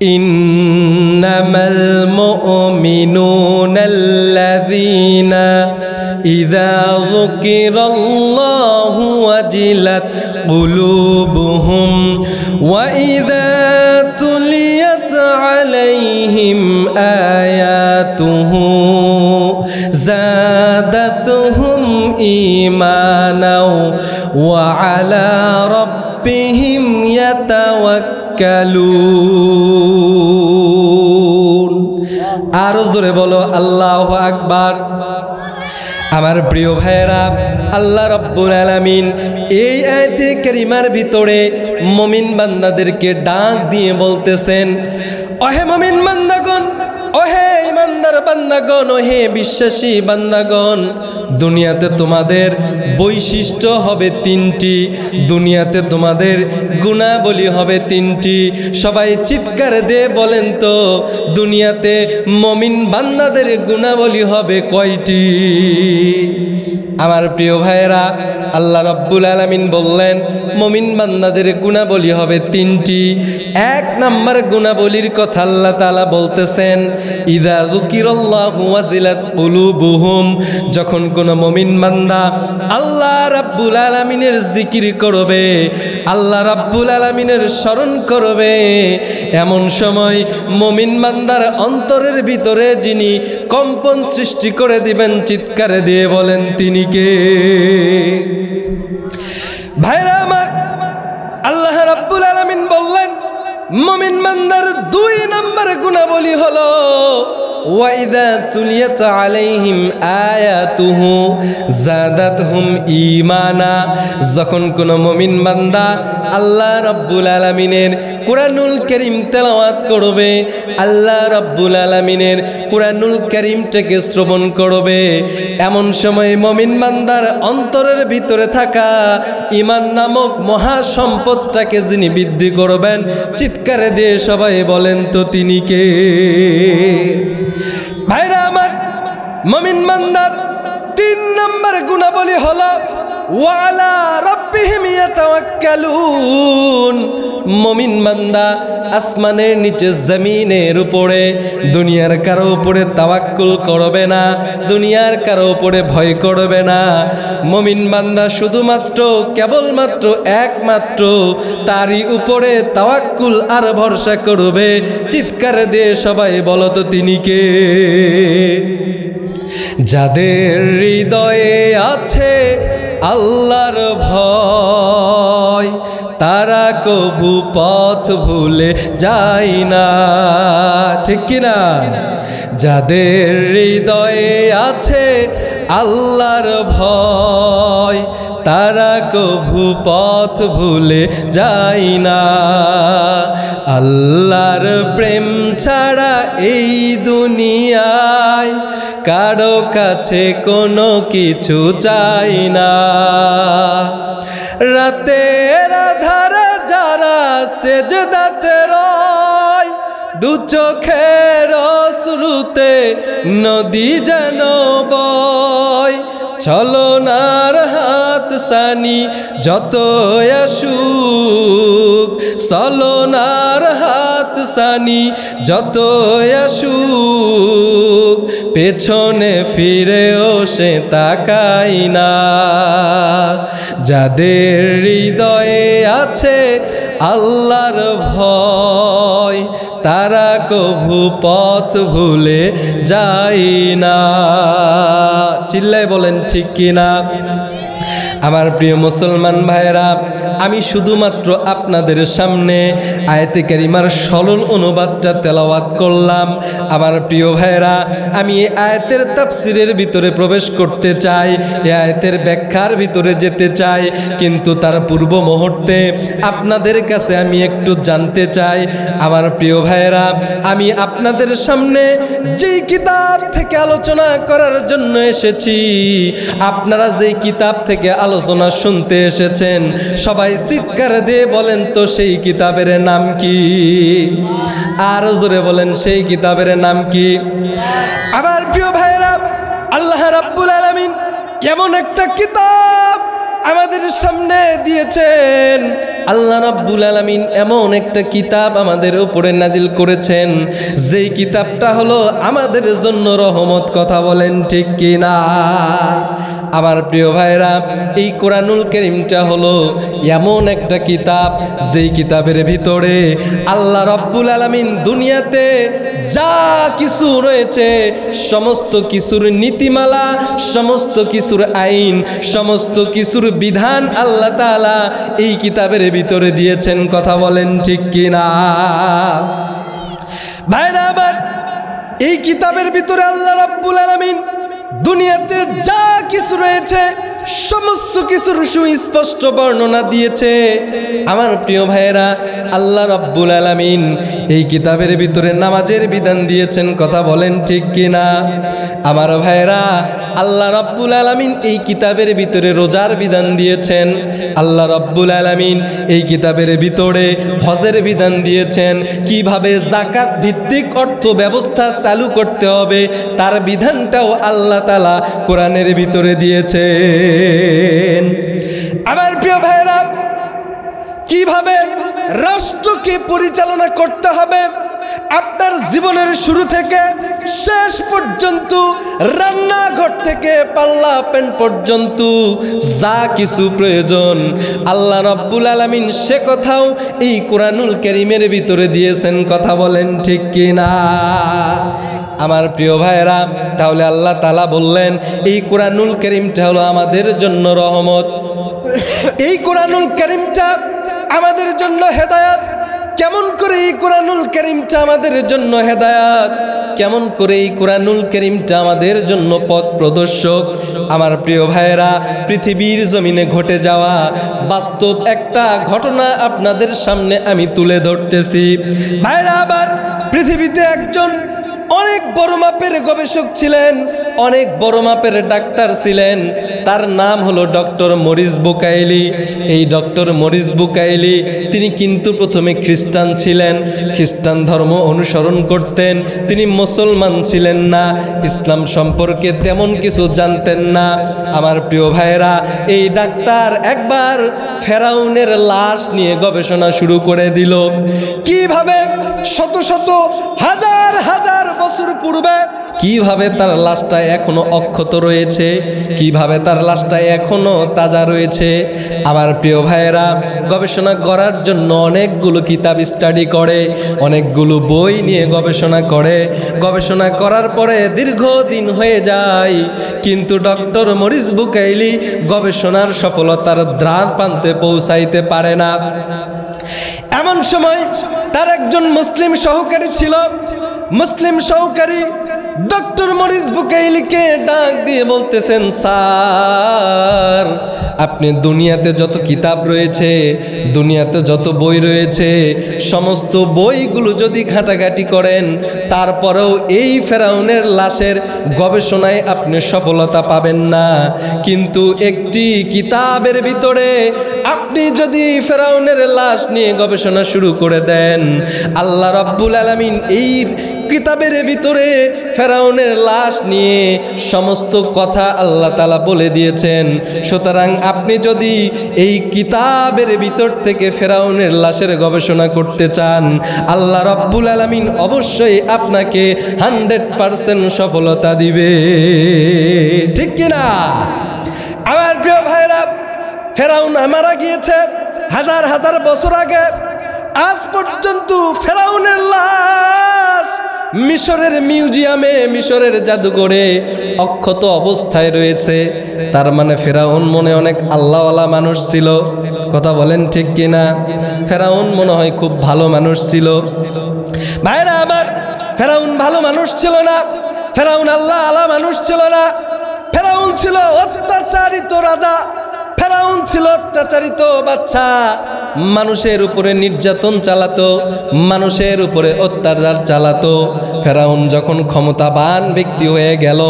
ইন্নামাল মুমিনুনাল্লাযীনা ইযা যুকিরাল্লাহু ওয়াজিলাত কুলুবুহুম ওয়া ইযা তুলিয়াত আলাইহিম আয়াতুহু যাদাতুহুম ঈমানাও ওয়া আলা রাব্বিহিম ইয়াতাওয়াক্কালুন। আরো জোরে বলো আল্লাহু আকবার। আমার প্রিয় ভাইয়েরা, আল্লাহ রাব্বুল আলামিন এই আয়াতে কারিমার ভিতরে মুমিন বান্দাদেরকে ডাক দিয়ে বলতেছেন, ওহে মুমিন বান্দাগণ, ওহে ইমানদার বান্দাগণ, ওহে বিশ্বাসী বান্দাগণ, দুনিয়াতে তোমাদের বৈশিষ্ট্য হবে তিনটি, দুনিয়াতে তোমাদের গুণাবলী হবে তিনটি। সবাই চিৎকার দিয়ে বলেন তো, দুনিয়াতে মুমিন বান্দাদের গুণাবলী হবে কয়টি? আমার প্রিয় ভাইয়েরা, আল্লাহ রাব্বুল আলামিন বললেন মুমিন বান্দাদের গুণাবলী হবে তিনটি। এক নাম্বার গুণাবলীর কথা আল্লাহ তাআলা বলতেছেন, ইযা যুকিরাল্লাহু ওয়াজিলাত কুলুবুহুম, যখন কোন মুমিন বান্দা আল্লাহ রাব্বুল আলামিনের জিকির করবে, আল্লাহ রাব্বুল আলামিনের স্মরণ করবে, এমন সময় মুমিন বান্দার অন্তরের ভিতরে যিনি কম্পন সৃষ্টি করে দিবেন, চিৎকার দিয়ে বলেন তিনি কে? ভাইরা আমার, আল্লাহ রাব্বুল আলামিন বললেন মুমিন বান্দার দুই নম্বর গুণাবলী হলো ওয়া ইযা তুলিয়াত আলাইহিম আয়াতুহু যাদাতহুম ঈমানা, যখন কোন মুমিন বান্দা আল্লাহ রাব্বুল আলামিনের কুরআনুল কারীম তেলাওয়াত করবে, আল্লাহ রাব্বুল আলামিনের কুরআনুল কারীমটাকে শ্রবণ করবে, এমন সময় মুমিন বান্দার অন্তরের ভিতরে থাকা ঈমান নামক মহা সম্পদটাকে যিনি বৃদ্ধি করবেন, চিৎকার দিয়ে সবাই বলেন তো তিনি কে? ভাইরা আমার, মুমিন বান্দার তিন নম্বর গুণাবলী হলো ওয়া আলা রাব্বিহিম ইয়াতাওয়াক্কালুন। মুমিন বান্দা আসমানের নিচে জমিনের উপরে দুনিয়ার কারো উপরে তাওয়াক্কুল করবে না, দুনিয়ার কারো উপরে ভয় করবে না। মুমিন বান্দা শুধুমাত্র কেবলমাত্র একমাত্র তারই উপরে তাওয়াক্কুল আর ভরসা করবে। চিৎকার দিয়ে সবাই বলো তো তিনি কে? যাদের হৃদয়ে আছে আল্লাহর ভয়, তারা কবু পথ ভুলে যায় না, ঠিক কিনা? যাদের হৃদয়ে আছে আল্লাহর ভয়, তারা কবু পথ ভুলে যায় না। আল্লাহর প্রেম ছাড়া এই দুনিয়ায় কারো কাছে কোনো কিছু চাই না। রাতের আধারে যারা সেজদাতে রয়, দু চোখের অশ্রুতে নদী যেন বয়, ছলনার হাত সানি যত আসুক, ছলনার হাত সানি যত আসুক, পেছনে ফিরেও সে তাকাই না। যাদের হৃদয়ে আছে আল্লাহর ভয়, তারা কভু পথ ভুলে যায় না। চিল্লায় বলেন ঠিক কিনা? আমার প্রিয় মুসলমান ভাইয়েরা, আমি শুধুমাত্র আপনাদের সামনে আয়াতে কারিমার সরল অনুবাদটা তেলাওয়াত করলাম। আমার প্রিয় ভাইয়েরা, আমি এই আয়াতের তাফসিরের ভিতরে প্রবেশ করতে চাই, এই আয়াতের ব্যাখ্যার ভিতরে যেতে চাই, কিন্তু তার পূর্ব মুহূর্তে আপনাদের কাছে আমি একটু জানতে চাই। আমার প্রিয় ভাইয়েরা, আমি আপনাদের সামনে যেই কিতাব থেকে আলোচনা করার জন্য এসেছি, আপনারা যেই কিতাব থেকে আলোচনা শুনতে এসেছেন, সবাই চিৎকার দিয়ে বলেন তো সেই কিতাবের নাম কি? আরো জোরে বলেন সেই কিতাবের নাম কি? আমার প্রিয় ভাইরা, আল্লাহ রাব্বুল আলামিন এমন একটা কিতাব আমাদের সামনে দিয়েছেন। আল্লাহ রাব্বুল আলামিন এমন একটা কিতাব আমাদের উপরে নাজিল করেছেন, যেই কিতাবটা হলো আমাদের জন্য রহমত। কথা বলেন ঠিক কি না? আমার প্রিয় ভাইরা, এই কোরআনুল কারীমটা হলো এমন একটা কিতাব, যেই কিতাবের ভিতরে আল্লাহ রাব্বুল আলামিন দুনিয়াতে যা কিছু রয়েছে সমস্ত কিছুর নীতিমালা, সমস্ত কিছুর আইন, সমস্ত কিছুর বিধান আল্লাহ তাআলা এই কিতাবের ভিতরে দিয়েছেন। কথা বলেন ঠিক কি না? ভাইরা আবার এই কিতাবের ভিতরে আল্লাহ রাব্বুল আলামিন দুনিয়াতে যা কিছু রয়েছে সমস্ত কিছুর সুস্পষ্ট বর্ণনা দিয়েছে। আমার প্রিয় ভাইয়েরা, আল্লাহ রাব্বুল আলামিন এই কিতাবের ভিতরে নামাজের বিধান দিয়েছেন। কথা বলেন ঠিক কিনা? আমার ভাইয়েরা, আল্লাহ রাব্বুল আলামিন এই কিতাবের ভিতরে রোজার বিধান দিয়েছেন। আল্লাহ রাব্বুল আলামিন এই কিতাবের ভিতরে হজের বিধান দিয়েছেন। কিভাবে যাকাত ভিত্তিক অর্থ ব্যবস্থা চালু করতে হবে তার বিধানটাও আল্লাহ তাআলা কোরআনের ভিতরে দিয়েছেন। আমার প্রিয় ভাইরা, কিভাবে রাষ্ট্রকে পরিচালনা করতে হবে আপনার জীবনের শুরু থেকে শেষ পর্যন্ত, রান্নাঘর থেকে পাল্লা পেন পর্যন্ত যা কিছু প্রয়োজন আল্লাহ রাব্বুল আলামিন সে কথাও এই কোরআনুল কারীমের ভিতরে দিয়েছেন। কথা বলেন ঠিক কি না? আমার প্রিয় ভাইরা, তাহলে আল্লাহ তাআলা বললেন এই কোরআনুল কারীমটা হলো আমাদের জন্য রহমত। এই কোরআনুল কারীমটা আমাদের জন্য হেদায়েত। কেমন করে এই কোরআনুল কারীমটা আমাদের জন্য হেদায়েত? কেমন করে এই কোরআনুল কারীমটা আমাদের জন্য পথ প্রদর্শক? আমার প্রিয় ভাইয়েরা, পৃথিবীর জমিনে ঘটে যাওয়া বাস্তব একটা ঘটনা আপনাদের সামনে আমি তুলে ধরতেছি। ভাইরা আবার পৃথিবীতে একজন অনেক বড় মাপের গবেষক ছিলেন, অনেক বড় মাপের ডাক্তার ছিলেন। তার নাম হলো ডক্টর মরিস বুকাইলি। এই ডক্টর মরিস বুকাইলি তিনি কিন্তু প্রথমে খ্রিস্টান ছিলেন, খ্রিস্টান ধর্ম অনুসরণ করতেন। তিনি মুসলমান ছিলেন না, ইসলাম সম্পর্কে তেমন কিছু জানতেন না। আমার প্রিয় ভাইয়েরা, এই ডাক্তার একবার ফেরাউনের লাশ নিয়ে গবেষণা শুরু করে দিল। কিভাবে শত শত হাজার হাজার বছর পূর্বে কিভাবে তার লাশটা এখনো অক্ষত রয়েছে, কিভাবে তার লাশটা এখনো তাজা রয়েছে। আমার প্রিয় ভাইয়েরা, গবেষণা করার জন্য অনেকগুলো কিতাব স্টাডি করে, অনেকগুলো বই নিয়ে গবেষণা করে। গবেষণা করার পরে দীর্ঘদিন হয়ে যায়, কিন্তু ডক্টর মরিস বুকাইলি গবেষণার সফলতার দ্বার প্রান্তে পৌঁছাইতে পারে না। এমন সময় তার একজন মুসলিম সহকারী ছিল। মুসলিম সহকারী ডক্টর মরিস বুকাইলিকে ডাক দিয়ে বলতেছেন, স্যার, আপনি দুনিয়াতে যত কিতাব রয়েছে, দুনিয়াতে যত বই রয়েছে, সমস্ত বইগুলো যদি ঘাটাঘাটি করেন তারপরেও এই ফেরাউনের লাশের গবেষণায় আপনি সফলতা পাবেন না। কিন্তু একটি কিতাবের ভিতরে আপনি যদি ফেরাউনের লাশ নিয়ে গবেষণা শুরু করে দেন, আল্লাহ রাব্বুল আলামিন এই কিতাবের ভিতরে ফেরাউনের লাশ নিয়ে সমস্ত কথা আল্লাহ তাআলা বলে দিয়েছেন। সুতরাং আপনি যদি এই কিতাবের ভিতর থেকে ফেরাউনের লাশের গবেষণা করতে চান, আল্লাহ রাব্বুল আলামিন অবশ্যই আপনাকে 100% সফলতা দিবে। ঠিক কিনা? আমার প্রিয় ভাইরা, ফেরাউন মারা গিয়েছে হাজার হাজার বছর আগে। আজ পর্যন্ত ফেরাউনের লাশ মিশরের মিউজিয়ামে, মিশরের জাদুঘরে অক্ষত অবস্থায় রয়েছে। তার মানে ফেরাউন মনে অনেক আল্লাহওয়ালা মানুষ ছিল। কথা বলেন ঠিক কিনা? ফেরাউন মনে হয় খুব ভালো মানুষ ছিল। ভাইরা আবার, ফেরাউন ভালো মানুষ ছিল না, ফেরাউন আল্লাহওয়ালা মানুষ ছিল না। ফেরাউন ছিল অত্যাচারিত রাজা, ফেরাউন ছিল অত্যাচারিত বাচ্চা। মানুষের উপরে নির্যাতন চালাতো, মানুষের উপরে অত্যাচার চালাতো। ফেরাউন যখন ক্ষমতাবান ব্যক্তি হয়ে গেল,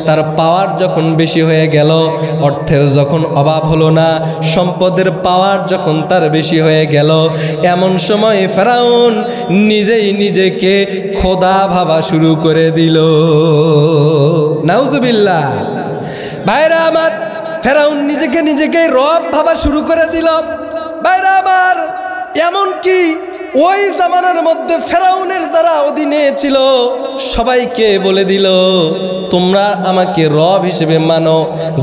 তার পাওয়ার যখন বেশি হয়ে গেল, অর্থের যখন অভাব হলো না, সম্পদের পাওয়ার যখন তার বেশি হয়ে গেল, এমন সময় ফেরাউন নিজেই নিজেকে খোদা ভাবা শুরু করে দিল। নাউজুবিল্লাহ। ভাইরা আমার, ফেরাউন নিজেকে রব ভাবা শুরু করে দিল। ভাইরা আমার, এমন কি ওই জামানার মধ্যে ফেরাউনের যারা অধীনে ছিল সবাইকে বলে দিল, তোমরা আমাকে রব হিসেবে মানো,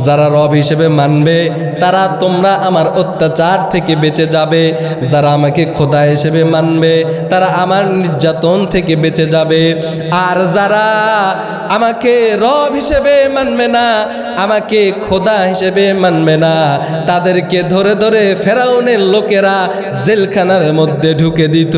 যারা রব হিসেবে মানবে তারা তোমরা আমার অত্যাচার থেকে বেঁচে যাবে, যারা আমাকে খোদা হিসেবে মানবে তারা আমার নির্যাতন থেকে বেঁচে যাবে, আর যারা আমাকে রব হিসেবে মানবে না, আমাকে খোদা হিসেবে মানবে না, তাদেরকে ধরে ধরে ফেরাউনের লোকেরা জেলখানার মধ্যে ঢুকে দিত।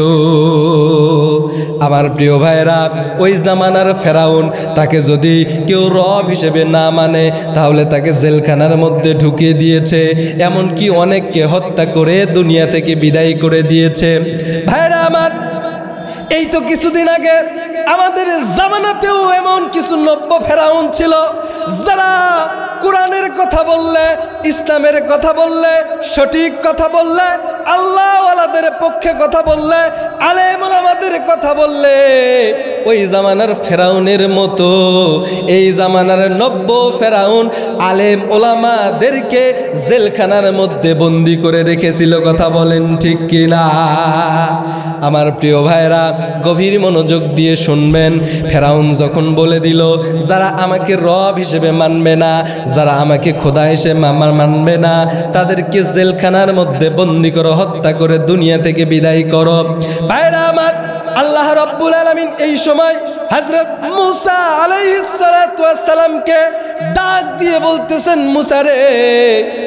আমার প্রিয় ভাইরা, ওই জামানার ফেরাউন, তাকে যদি কেউ রব হিসেবে না মানে তাহলে তাকে জেলখানার মধ্যে ঢুকিয়ে দিয়েছে, এমনকি অনেককে হত্যা করে দুনিয়া থেকে বিদায় করে দিয়েছে। ভাইরা আমার, এই তো কিছুদিন আগে আমাদের জামানাতেও এমন কিছু নব্য ফেরাউন ছিল, যারা কোরআনের কথা বললে, ইসলামের কথা বললে, সঠিক কথা বললে, আল্লাহওয়ালাদের পক্ষে কথা বললে, আলেম ওলামাদের কথা বললে, ওই জামানার ফেরাউনের মতো এই জামানার নব্য ফেরাউন আলেম ওলামাদেরকে জেলখানার মধ্যে বন্দি করে রেখেছিল। কথা বলেন ঠিক কিনা? আমার প্রিয় ভাইরা, গভীর মনোযোগ দিয়ে শুনবেন। ফেরাউন যখন বলে দিল, যারা আমাকে রব হিসেবে মানবে না, যারা আমাকে খোদা হিসেবে মানবে না, তাদেরকে জেলখানার মধ্যে বন্দি করো, হত্যা করে দুনিয়া থেকে বিদায় করো। ভাইরা আমার, আল্লাহ রাব্বুল আলামিন এই সময় হযরত মুসা আলাইহিস সালাতু ওয়াস সালামকে ডাক দিয়ে বলতেছেন, মুসা রে,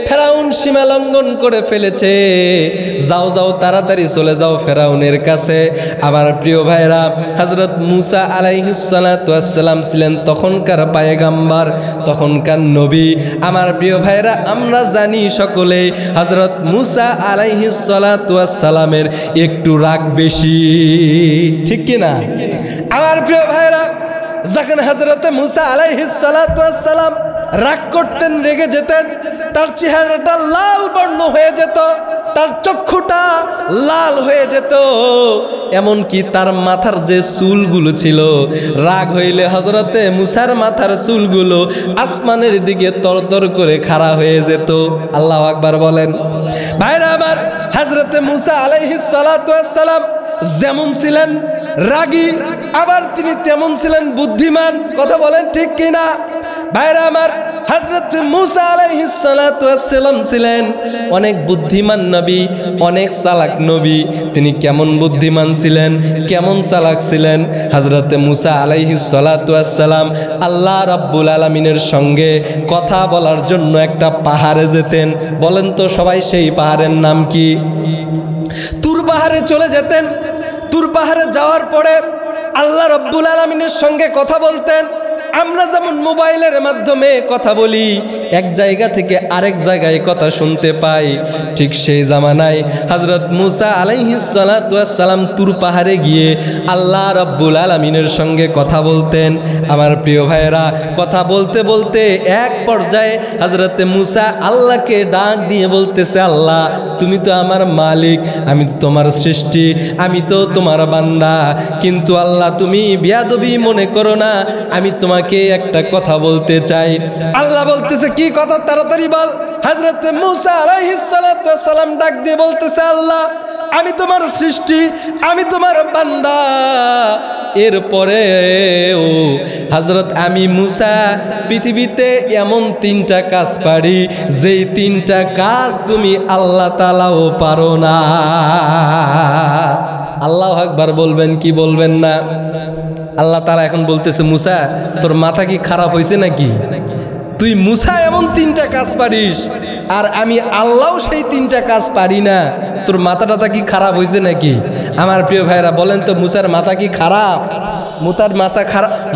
ফেরাউন সীমা লঙ্ঘন করে ফেলেছে, যাও যাও তাড়াতাড়ি চলে যাও ফেরাউনের কাছে। আমার প্রিয় ভাইরা, হযরত মুসা আলাইহিস সালাতু ওয়াস সালাম ছিলেন তখনকার পয়গম্বর, তখনকার নবী। আমার প্রিয় ভাইরা, আমরা জানি সকলে হযরত মুসা আলাইহিস সালাতু ওয়াস সালামের একটু রাগ বেশি, ঠিক কি না? আমার প্রিয় ভাইরা, যখন হযরত মুসা আলাইহিস সালাতু ওয়াস সালাম রাগ করতেন, রেগে যেতেন, তার চেহারাটা লাল বর্ণ হয়ে যেত, তার চক্ষুটা লাল হয়ে যেত, এমনকি তার মাথার যে চুলগুলো ছিল, রাগ হইলে হযরতে মুসার মাথার চুলগুলো আসমানের দিকে তরতর করে খাড়া হয়ে যেত। আল্লাহু আকবার বলেন। ভাইরা আমার, হযরতে মুসা আলাইহিস সালাতু ওয়াস সালাম যেমন ছিলেন রাগী, আবার তিনি তেমন ছিলেন বুদ্ধিমান। কথা বলেন ঠিক কিনা? ভাইরা আমার, হযরত মুসা আলাইহিস সালাতু ওয়াস সালাম ছিলেন অনেক বুদ্ধিমান নবী, অনেক চালাক নবী। তিনি কেমন বুদ্ধিমান ছিলেন, কেমন চালাক ছিলেন? হযরত মুসা আলাইহিস সালাতু ওয়াস সালাম আল্লাহ রাব্বুল আলামিনের সঙ্গে কথা বলার জন্য একটা পাহাড়ে যেতেন। বলেন তো সবাই, সেই পাহাড়ের নাম কি? তুর পাহাড়ে চলে যেতেন। তুর পাহাড়ে যাওয়ার পরে আল্লাহ রাব্বুল আলামিনের সঙ্গে কথা বলতেন। আমরা যেমন মোবাইলের মাধ্যমে কথা বলি, এক জায়গা থেকে আরেক জায়গায় কথা শুনতে পাই, ঠিক সেই জামানায় হযরত মুসা আলাইহিস সালাতু ওয়াস সালাম তুর পাহাড়ে গিয়ে আল্লাহ রাব্বুল আলামিনের সঙ্গে কথা বলতেন। আমার প্রিয় ভাইয়েরা, কথা বলতে বলতে এক পর্যায়ে হযরত মুসা আল্লাহকে ডাক দিয়ে বলতেছে, আল্লাহ, তুমি তো আমার মালিক, আমি তো তোমার সৃষ্টি, আমি তো তোমার বান্দা, কিন্তু আল্লাহ তুমি বেয়াদবি মনে করো না, আমি তোমাকে একটা কথা বলতে চাই। আল্লাহ বলতেছে, কি কথা? তাড়াতাড়ি বল। হযরত মুসা আলাইহিস সালাতু ওয়াস সালাম ডাক দিয়ে বলতেছে, আল্লাহ, আমি তোমার সৃষ্টি, আমি তোমার বান্দা, এরপরে ও হযরত আমি মুসা পৃথিবীতে এমন 3টা কাজ পারি, যেই 3টা কাজ তুমি আল্লাহ তাআলাও পারো না। আল্লাহু আকবার বলবেন কি বলবেন না? আল্লাহ তাআলা এখন বলতেছে, মুসা, তোর মাথা কি খারাপ হয়েছে নাকি? তুই মুসা এমন 3টা কাজ পারিস, আর আমি আল্লাহও সেই 3টা কাজ পারি না, তোর মাথাটা কি খারাপ হয়েছে নাকি? আমার প্রিয় ভাইরা, বলেন তো, মুসার মাথা কি খারাপ?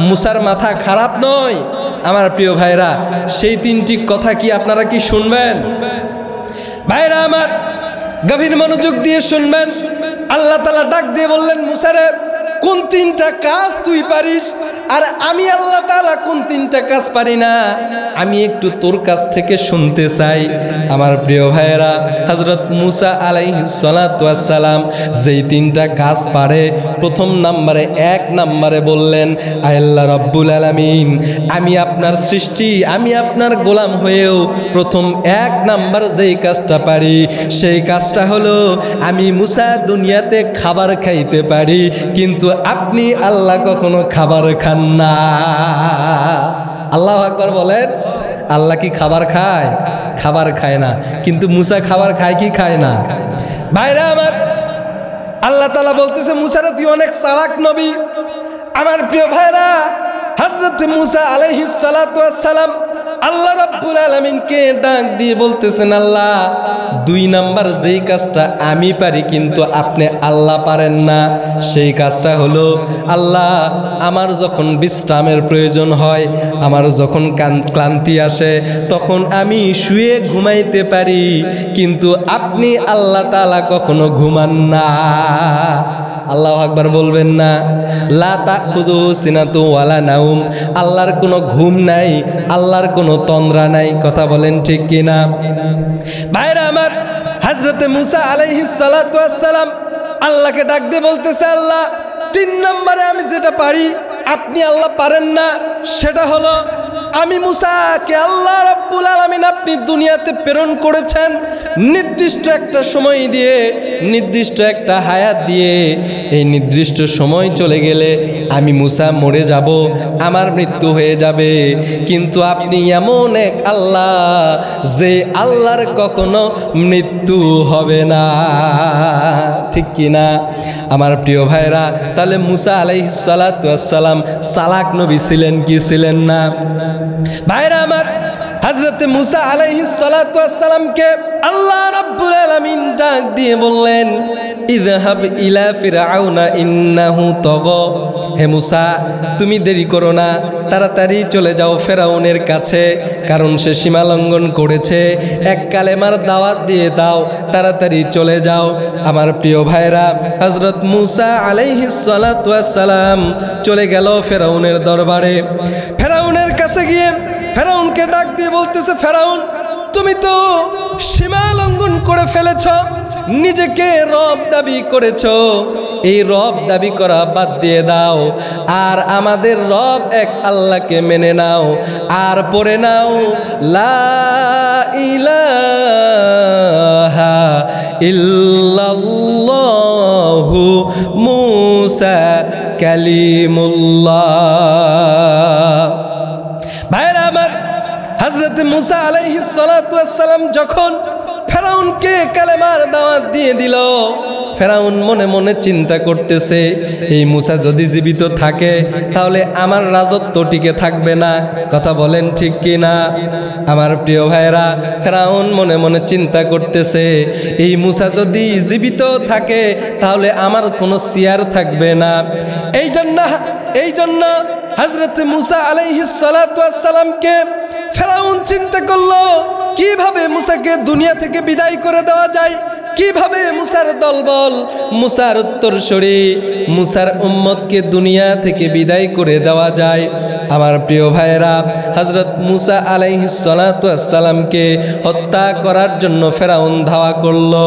মুসার মাথা খারাপ নয়। আমার প্রিয় ভাইরা, সেই 3টি কথা কি আপনারা কি শুনবেন? ভাইরা আমার, গভীর মনোযোগ দিয়ে শুনবেন। আল্লাহ তাআলা ডাক দিয়ে বললেন, মুসা রে, কোন 3টা কাজ তুই পারিস? আর আমি আল্লাহ তাআলা কোন তিনটা কাজ পারি না আমি একটু তোর কাছ থেকে শুনতে চাই। আমার প্রিয় ভাইয়েরা, হযরত মুসা আলাইহিস সালাতু ওয়াস সালাম যেই তিনটা কাজ পারে, প্রথম নম্বরে এক নম্বরে বললেন, আয় আল্লাহ রাব্বুল আলামিন, আমি আপনার সৃষ্টি, আমি আপনার গোলাম হয়েও প্রথম এক নাম্বার যেই কাজটা পারি সেই কাজটা হলো আমি মুসা দুনিয়াতে খাবার খাইতে পারি, কিন্তু আপনি আল্লাহ কখনো খাবার খান না। আল্লাহু আকবার বলেন। আল্লাহ কি খাবার খায়? খাবার খায় না, কিন্তু মুসা খাবার খায় কি খায় না? ভাইরা আমার, আল্লাহ তাআলা বলতেছে মুসারা তুই অনেক চালাক নবী। আমার প্রিয় ভাইরা, হযরত মুসা আলাইহিস সালাতু ওয়াস সালাম আল্লাহ রাব্বুল আলামিনকে ডাক দিয়ে বলতেছেন, আল্লাহ দুই নাম্বার যেই কাজটা আমি পারি কিন্তু আপনি আল্লাহ পারেন না, সেই কাজটা হলো আল্লাহ আমার যখন বিশ্রামের প্রয়োজন হয়, আমার যখন ক্লান্তি আসে তখন আমি শুয়ে ঘুমাইতে পারি, কিন্তু আপনি আল্লাহ তাআলা কখনো ঘুমান না। আল্লাহু আকবার বলবেন না? লা তাখুযুহু সিনাতু ওয়ালা নাউম, আল্লাহর কোনো ঘুম নাই, আল্লাহর কোনো তন্দ্রা নাই। কথা বলেন ঠিক কিনা? ভাইরা আমার, হযরতে মুসা আলাইহিস সালাতু ওয়াস সালাম আল্লাহকে ডাক দিয়ে বলতেছে, আল্লাহ তিন নম্বরে আমি যেটা পারি আপনি আল্লাহ পারেন না, সেটা হলো আমি মুসাকে আল্লাহ রাব্বুল আলামিন আপনি দুনিয়াতে প্রেরণ করেছেন নির্দিষ্ট একটা সময় দিয়ে, নির্দিষ্ট একটা হায়াত দিয়ে। এই নির্দিষ্ট সময় চলে গেলে আমি মুসা মরে যাব, আমার মৃত্যু হয়ে যাবে, কিন্তু আপনি এমন এক আল্লাহ যে আল্লাহর কখনো মৃত্যু হবে না। ঠিক কি না আমার প্রিয় ভাইরা? তাহলে মুসা আলাইহিস সালাতু ওয়াস সালাম চালাক নবী ছিলেন কি ছিলেন না? ভাইরা আমার, হযরতে মুসা আলাইহিস সালাতু ওয়াস সালামকে আল্লাহ রাব্বুল আলামিন ডাক দিয়ে বললেন, ইযহাব ইলা ফিরআউনা ইন্নাহু তাগা। হে মুসা, তুমি দেরি করো না, তাড়াতাড়ি চলে যাও ফেরাউনের কাছে, কারণ সে সীমা লঙ্ঘন করেছে। এক কালেমার দাওয়াত দিয়ে দাও, তাড়াতাড়ি চলে যাও। আমার প্রিয় ভাইরা, হযরত মুসা আলাইহিস সালাতু ওয়াস সালাম চলে গেল ফেরাউনের দরবারে। ফেরাউনের কাছে গিয়ে ফেরাউনকে ডাক দিয়ে বলতেছে, ফেরাউন তুমি তো সীমা লঙ্ঘন করে ফেলেছ, নিজেকে রব দাবি করেছ, এই রব দাবি করা বাদ দিয়ে দাও, আর আমাদের রব এক আল্লাহকে মেনে নাও, আর পড়ে নাও লা ইলাহা ইল্লাল্লাহু মুসা কালিমুল্লাহ। ভাইরা আমার, হযরত মুসা আলাইহিস সালাতু ওয়াস সালাম যখন ফেরাউনকে কালেমার দাওয়াত দিয়ে দিল, ফেরাউন মনে মনে চিন্তা করতেছে, এই মুসা যদি জীবিত থাকে তাহলে আমার রাজত্ব টিকে থাকবে না। কথা বলেন ঠিক কি না আমার প্রিয় ভাইরা? ফেরাউন মনে মনে চিন্তা করতেছে, এই মুসা যদি জীবিত থাকে তাহলে আমার কোনো চেয়ার থাকবে না। এই জন্য হযরত মুসা আলাইহিস সালাতু ওয়াস সালামকে ফেরাউন চিন্তা করলো কিভাবে মুসাকে দুনিয়া থেকে বিদায় করে দেওয়া যায়, কিভাবে মুসার দলবল, মুসার উত্তরসূরি, মুসার উম্মতকে দুনিয়া থেকে বিদায় করে দেওয়া যায়। আমার প্রিয় ভাইয়েরা, হযরত মুসা আলাইহিস সালাতু ওয়াস সালামকে হত্যা করার জন্য ফেরাউন ধাওয়া করলো।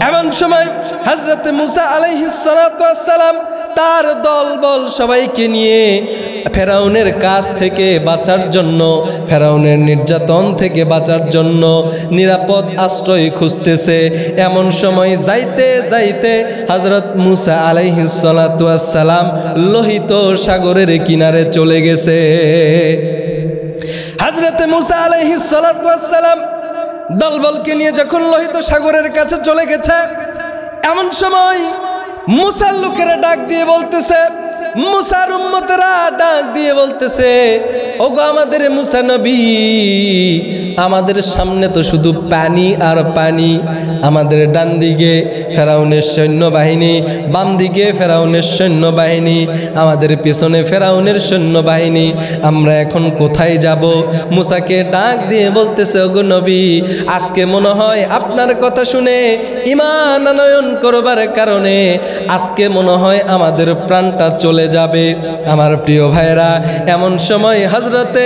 এমন সময় হযরত মুসা আলাইহিস সালাতু ওয়াস সালাম তার দলবল সবাইকে নিয়ে ফেরাউনের কাছ থেকে বাঁচার জন্য, ফেরাউনের নির্যাতন থেকে বাঁচার জন্য নিরাপদ আশ্রয় খুঁজতেছে। এমন সময় যাইতে যাইতে হযরত মুসা আলাইহিস সালাতু ওয়াস সালাম লোহিত সাগরের কিনারে চলে গেছে। হযরত মুসা আলাইহিস সালাতু ওয়াস সালাম দলবলকে নিয়ে যখন লোহিত সাগরের কাছে চলে গেছে, এমন সময় মুসার লোকেরা ডাক দিয়ে বলতেছে, মুসার উম্মতেরা ডাক দিয়ে বলতেছে, ওগো আমাদের মুসা নবী, আমাদের সামনে তো শুধু পানি আর পানি, আমাদের ডান দিকে ফেরাউনের সৈন্যবাহিনী, বাম দিকে ফেরাউনের সৈন্যবাহিনী, আমাদের পিছনে ফেরাউনের সৈন্যবাহিনী, আমরা এখন কোথায় যাব? মুসাকে ডাক দিয়ে বলতেছে, ওগো নবী, আজকে মনে হয় আপনার কথা শুনে ঈমান আনয়ন করবার কারণে আজকে মনে হয় আমাদের প্রাণটা চলে যাবে। আমার প্রিয় ভাইরা, এমন সময় হযরতে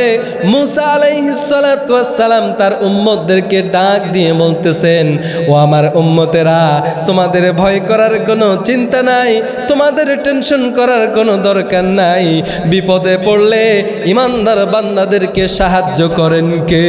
মুসা আলাইহিস সালাতু ওয়াস সালাম তার উম্মতদেরকে ডাক দিয়ে বলতেছেন, ও আমার উম্মতেরা, তোমাদের ভয় করার কোনো চিন্তা নাই, তোমাদের টেনশন করার কোনো দরকার নাই। বিপদে পড়লে ঈমানদার বান্দাদেরকে সাহায্য করেন কে?